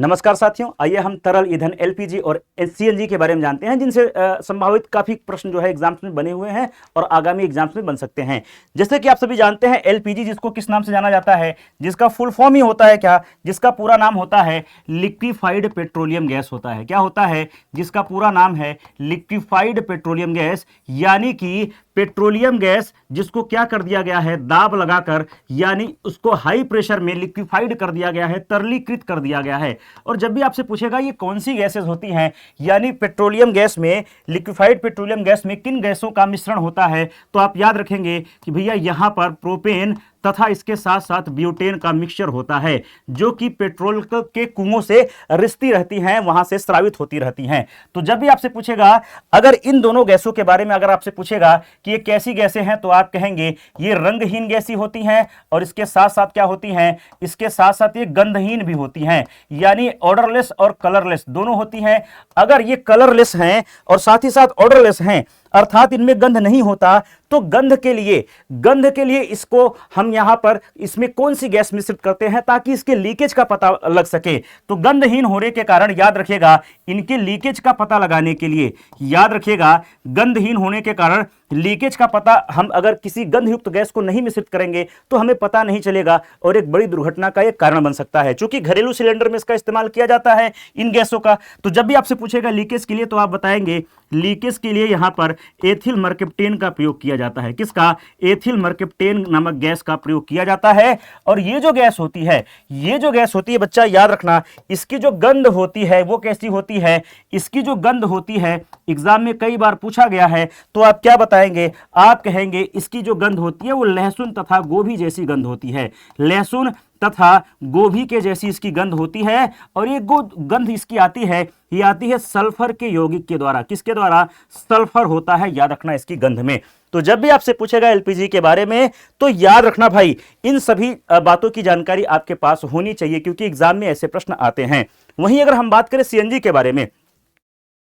नमस्कार साथियों, आइए हम तरल ईंधन एलपीजी और सीएनजी के बारे में जानते हैं, जिनसे संभावित काफी प्रश्न जो है एग्जाम्स में बने हुए हैं और आगामी एग्जाम्स में बन सकते हैं। जैसे कि आप सभी जानते हैं, एलपीजी जिसको किस नाम से जाना जाता है, जिसका फुल फॉर्म ही होता है क्या, जिसका पूरा नाम होता है लिक्विफाइड पेट्रोलियम गैस होता है। क्या होता है? जिसका पूरा नाम है लिक्विफाइड पेट्रोलियम गैस, यानी कि पेट्रोलियम गैस जिसको क्या कर दिया गया है, दाब लगाकर, यानी उसको हाई प्रेशर में लिक्विफाइड कर दिया गया है, तरलीकृत कर दिया गया है। और जब भी आपसे पूछेगा ये कौन सी गैसेस होती हैं, यानी पेट्रोलियम गैस में, लिक्विफाइड पेट्रोलियम गैस में किन गैसों का मिश्रण होता है, तो आप याद रखेंगे कि भैया यहां पर प्रोपेन तथा इसके साथ साथ ब्यूटेन का मिक्सचर होता है, जो कि पेट्रोल के कुओं से रिसती रहती हैं, वहां से स्रावित होती रहती हैं। तो जब भी आपसे पूछेगा, अगर इन दोनों गैसों के बारे में अगर आपसे पूछेगा कि ये कैसी गैसें हैं, तो आप कहेंगे ये रंगहीन गैसी होती हैं, और इसके साथ साथ क्या होती हैं, इसके साथ साथ ये गंधहीन भी होती हैं, यानी ऑर्डरलेस और कलरलेस दोनों होती हैं। अगर ये कलरलेस हैं और साथ ही साथ ऑर्डरलेस हैं, अर्थात इनमें गंध नहीं होता, तो गंध के लिए इसको हम यहां पर इसमें कौन सी गैस मिश्रित करते हैं ताकि इसके लीकेज का पता लग सके। तो गंधहीन होने के कारण याद रखिएगा, इनके लीकेज का पता लगाने के लिए, याद रखिएगा, गंधहीन होने के कारण लीकेज का पता, हम अगर किसी गंधयुक्त गैस को नहीं मिश्रित करेंगे तो हमें पता नहीं चलेगा और एक बड़ी दुर्घटना का एक कारण बन सकता है। चूंकि घरेलू सिलेंडर में इसका इस्तेमाल किया जाता है इन गैसों का, तो जब भी आपसे पूछेगा लीकेज के लिए, तो आप बताएंगे लीकेज के लिए यहां पर एथिल मर्केप्टेन का प्रयोग किया जाता है। किसका? एथिल मर्केप्टेन नामक गैस का प्रयोग किया जाता है। और ये जो गैस होती है बच्चा याद रखना, इसकी जो गंध होती है वो कैसी होती है, इसकी जो गंध होती है, एग्जाम में कई बार पूछा गया है, तो आप क्या बताएंगे? आप कहेंगे इसकी जो गंध होती है वो लहसुन तथा गोभी जैसी गंध होती है, लहसुन तथा गोभी के जैसी इसकी गंध होती है। और ये गंध इसकी आती है, ये आती है सल्फर के यौगिक के द्वारा। किसके द्वारा? सल्फर होता है, याद रखना, इसकी गंध में। तो जब भी आपसे पूछेगा एलपीजी के बारे में, तो याद रखना भाई, इन सभी बातों की जानकारी आपके पास होनी चाहिए, क्योंकि एग्जाम में ऐसे प्रश्न आते हैं। वहीं अगर हम बात करें सीएनजी के बारे में,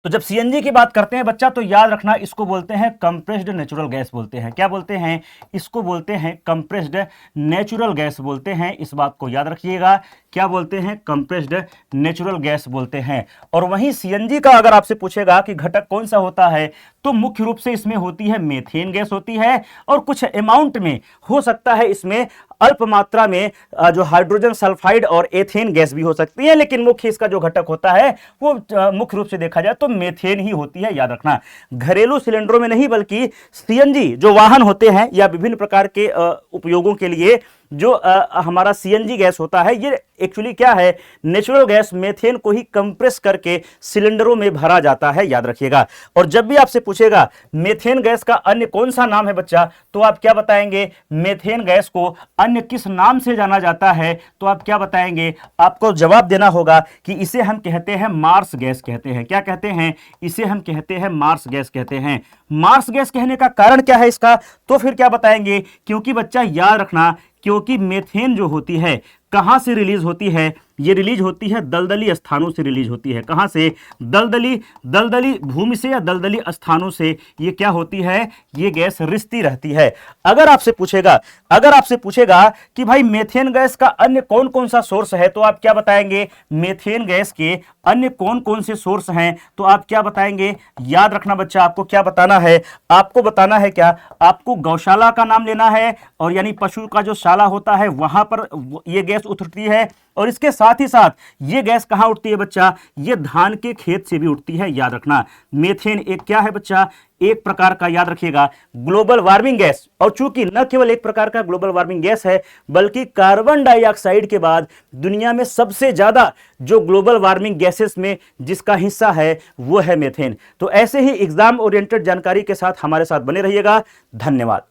तो जब सीएनजी की बात करते हैं बच्चा, तो याद रखना, इसको बोलते हैं कंप्रेस्ड नेचुरल गैस बोलते हैं। क्या बोलते हैं? इसको बोलते हैं कंप्रेस्ड नेचुरल गैस बोलते हैं। इस बात को याद रखिएगा, क्या बोलते हैं? कंप्रेस्ड नेचुरल गैस बोलते हैं। और वहीं सीएनजी का अगर आपसे पूछेगा कि घटक कौन सा होता है, तो मुख्य रूप से इसमें होती है मेथेन गैस होती है, और कुछ अमाउंट में हो सकता है इसमें अल्प मात्रा में जो हाइड्रोजन सल्फाइड और एथेन गैस भी हो सकती है, लेकिन मुख्य इसका जो घटक होता है वो मुख्य रूप से देखा जाए तो मेथेन ही होती है, याद रखना। घरेलू सिलेंडरों में नहीं, बल्कि सीएनजी जो वाहन होते हैं या विभिन्न प्रकार के उपयोगों के लिए जो हमारा सीएनजी गैस होता है, ये एक्चुअली क्या है, नेचुरल गैस मेथेन को ही कंप्रेस करके सिलेंडरों में भरा जाता है, याद रखिएगा। और जब भी आपसे पूछेगा मेथेन गैस का अन्य कौन सा नाम है बच्चा, तो आप क्या बताएंगे? मेथेन गैस को अन्य किस नाम से जाना जाता है, तो आप क्या बताएंगे? आपको जवाब देना होगा कि इसे हम कहते हैं मार्स गैस कहते हैं। क्या कहते हैं? इसे हम कहते हैं मार्स गैस कहते हैं। मार्स गैस कहने का कारण क्या है इसका, तो फिर क्या बताएंगे? क्योंकि बच्चा याद रखना, क्योंकि मेथेन जो होती है कहां से रिलीज होती है, ये रिलीज होती है दलदली स्थानों से रिलीज होती है। कहां से? दलदली भूमि से या दलदली स्थानों से ये क्या होती है, ये गैस रिसती रहती है। अगर आपसे पूछेगा कि भाई मेथेन गैस का अन्य कौन कौन सा सोर्स है, तो आप क्या बताएंगे? मेथेन गैस के अन्य कौन कौन से सोर्स हैं, तो आप क्या बताएंगे? याद रखना बच्चा, आपको क्या बताना है? आपको बताना है क्या? आपको गौशाला का नाम लेना है, और यानी पशु का जो शाला होता है वहां पर ये गैस उतरती है। और इसके साथ ही साथ ये गैस कहां उठती है बच्चा? ये धान के खेत से भी उठती है, याद रखना। मेथेन एक क्या है बच्चा? एक प्रकार का, याद रखिएगा, ग्लोबल वार्मिंग गैस। और चूंकि न केवल एक प्रकार का ग्लोबल वार्मिंग गैस है, बल्कि कार्बन डाइऑक्साइड के बाद दुनिया में सबसे ज्यादा जो ग्लोबल वार्मिंग गैसेस में जिसका हिस्सा है वो है मेथेन। तो ऐसे ही एग्जाम ओरिएंटेड जानकारी के साथ हमारे साथ बने रहिएगा। धन्यवाद।